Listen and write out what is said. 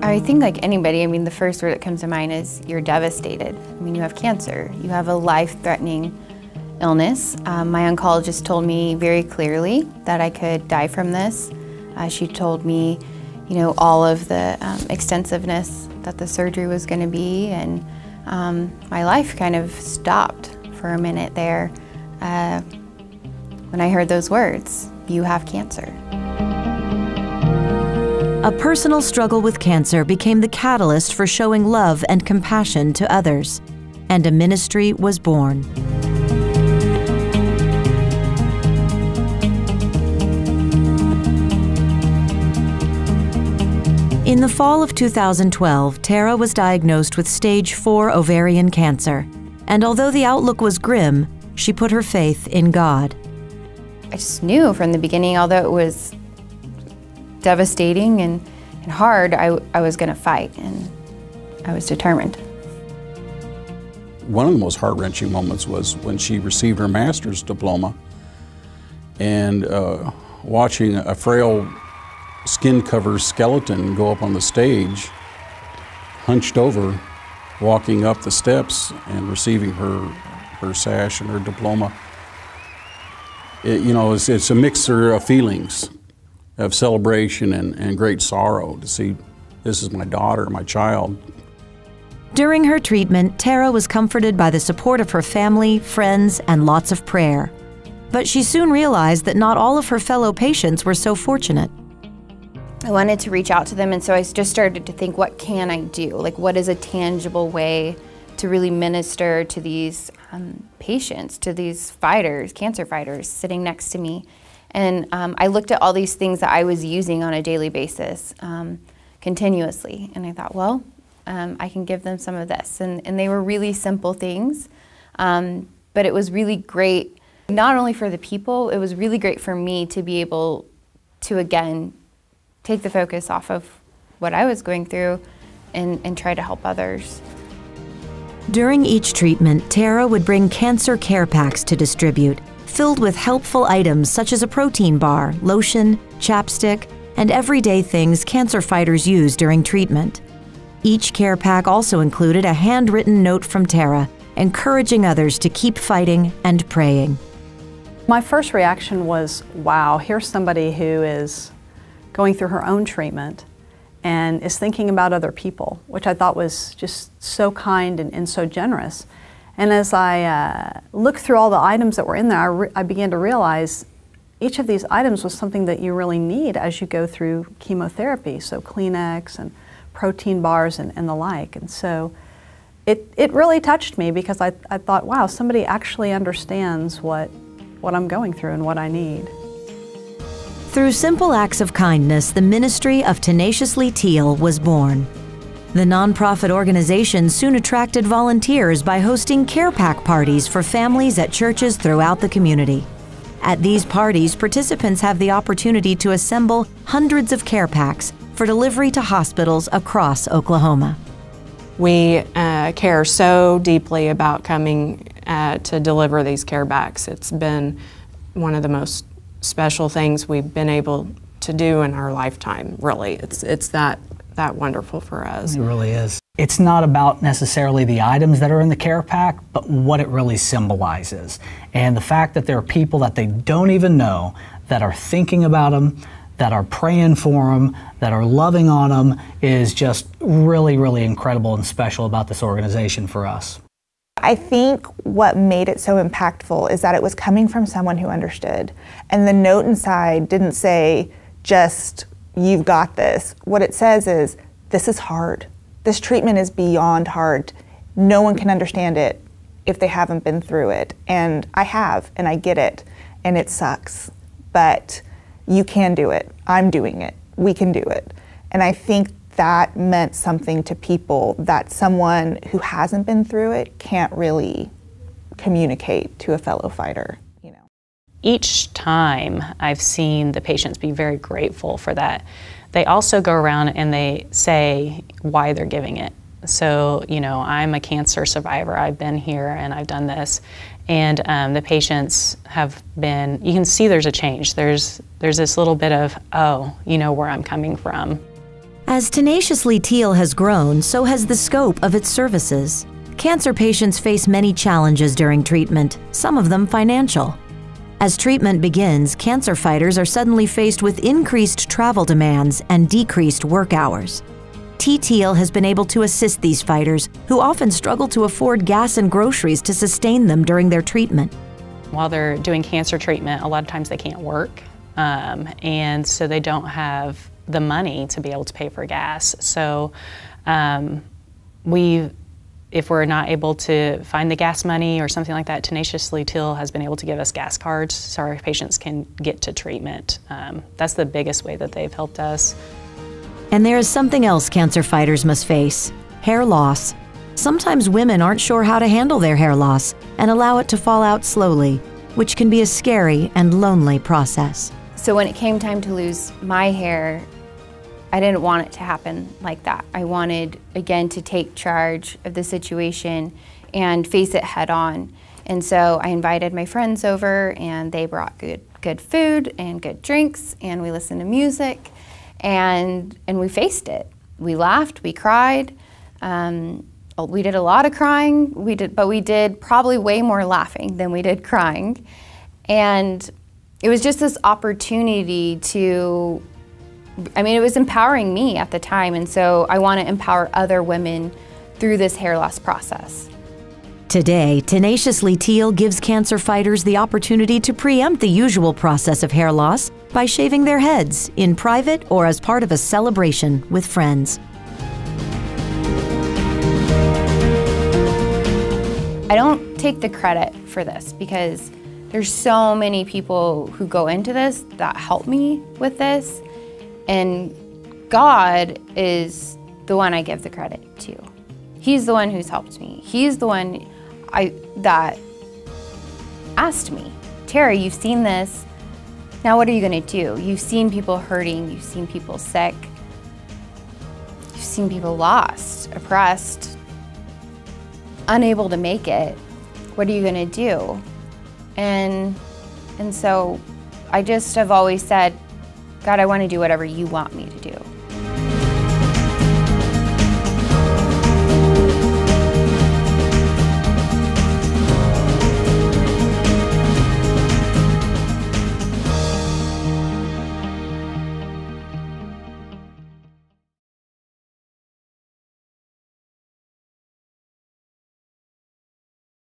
I think like anybody, I mean, the first word that comes to mind is you're devastated. I mean, you have cancer. You have a life-threatening illness. My oncologist told me very clearly that I could die from this. She told me, you know, all of the extensiveness that the surgery was going to be, and my life kind of stopped for a minute there when I heard those words, "You have cancer." A personal struggle with cancer became the catalyst for showing love and compassion to others, and a ministry was born. In the fall of 2012, Tara was diagnosed with stage 4 ovarian cancer, and although the outlook was grim, she put her faith in God. I just knew from the beginning, although it was devastating and hard, I was going to fight, and I was determined. One of the most heart-wrenching moments was when she received her master's diploma, and watching a frail skin-covered skeleton go up on the stage, hunched over, walking up the steps and receiving her sash and her diploma. You know, it's a mixture of feelings, of celebration and great sorrow to see this is my daughter, my child. During her treatment, Tara was comforted by the support of her family, friends, and lots of prayer. But she soon realized that not all of her fellow patients were so fortunate. I wanted to reach out to them, and so I just started to think, what can I do? Like, what is a tangible way to really minister to these patients, to these fighters, cancer fighters sitting next to me? And I looked at all these things that I was using on a daily basis, continuously, and I thought, well, I can give them some of this. And they were really simple things, but it was really great, not only for the people, it was really great for me to be able to, again, take the focus off of what I was going through and try to help others. During each treatment, Tara would bring cancer care packs to distribute, filled with helpful items such as a protein bar, lotion, chapstick, and everyday things cancer fighters use during treatment. Each care pack also included a handwritten note from Tara, encouraging others to keep fighting and praying. My first reaction was, wow, here's somebody who is going through her own treatment and is thinking about other people, which I thought was just so kind and so generous. And as I looked through all the items that were in there, I began to realize each of these items was something that you really need as you go through chemotherapy, so Kleenex and protein bars and the like. And so it really touched me because I thought, wow, somebody actually understands what I'm going through and what I need. Through simple acts of kindness, the ministry of Tenaciously Teal was born. The nonprofit organization soon attracted volunteers by hosting care pack parties for families at churches throughout the community. At these parties, participants have the opportunity to assemble hundreds of care packs for delivery to hospitals across Oklahoma. We care so deeply about coming to deliver these care packs. It's been one of the most special things we've been able to do in our lifetime, really. It's that wonderful for us. It really is. It's not about necessarily the items that are in the care pack, but what it really symbolizes. And the fact that there are people that they don't even know that are thinking about them, that are praying for them, that are loving on them is just really, really incredible and special about this organization for us. I think what made it so impactful is that it was coming from someone who understood. And the note inside didn't say just, you've got this. What it says is, this is hard. This treatment is beyond hard. No one can understand it if they haven't been through it. And I have, and I get it, and it sucks. But you can do it. I'm doing it. We can do it. And I think that meant something to people that someone who hasn't been through it can't really communicate to a fellow fighter. You know. Each time I've seen the patients be very grateful for that. They also go around and they say why they're giving it. So, you know, I'm a cancer survivor. I've been here and I've done this. And the patients have been, you can see there's a change. There's this little bit of, oh, you know where I'm coming from. As Tenaciously Teal has grown, so has the scope of its services. Cancer patients face many challenges during treatment, some of them financial. As treatment begins, cancer fighters are suddenly faced with increased travel demands and decreased work hours. Teal has been able to assist these fighters, who often struggle to afford gas and groceries to sustain them during their treatment. While they're doing cancer treatment, a lot of times they can't work, and so they don't have the money to be able to pay for gas. So if we're not able to find the gas money or something like that, Tenaciously Teal has been able to give us gas cards so our patients can get to treatment. That's the biggest way that they've helped us. And there is something else cancer fighters must face: hair loss. Sometimes women aren't sure how to handle their hair loss and allow it to fall out slowly, which can be a scary and lonely process. So when it came time to lose my hair, I didn't want it to happen like that. I wanted, again, to take charge of the situation and face it head on. And so I invited my friends over, and they brought good food and good drinks, and we listened to music, and we faced it. We laughed, we cried. We did a lot of crying, but we did probably way more laughing than we did crying. And it was just this opportunity to, it was empowering me at the time, and so I want to empower other women through this hair loss process. Today, Tenaciously Teal gives cancer fighters the opportunity to preempt the usual process of hair loss by shaving their heads in private or as part of a celebration with friends. I don't take the credit for this because there's so many people who go into this that help me with this. And God is the one I give the credit to. He's the one who's helped me. He's the one that asked me, Tara, you've seen this. Now what are you gonna do? You've seen people hurting, you've seen people sick, you've seen people lost, oppressed, unable to make it. What are you gonna do? And so I just have always said, God, I want to do whatever you want me to do.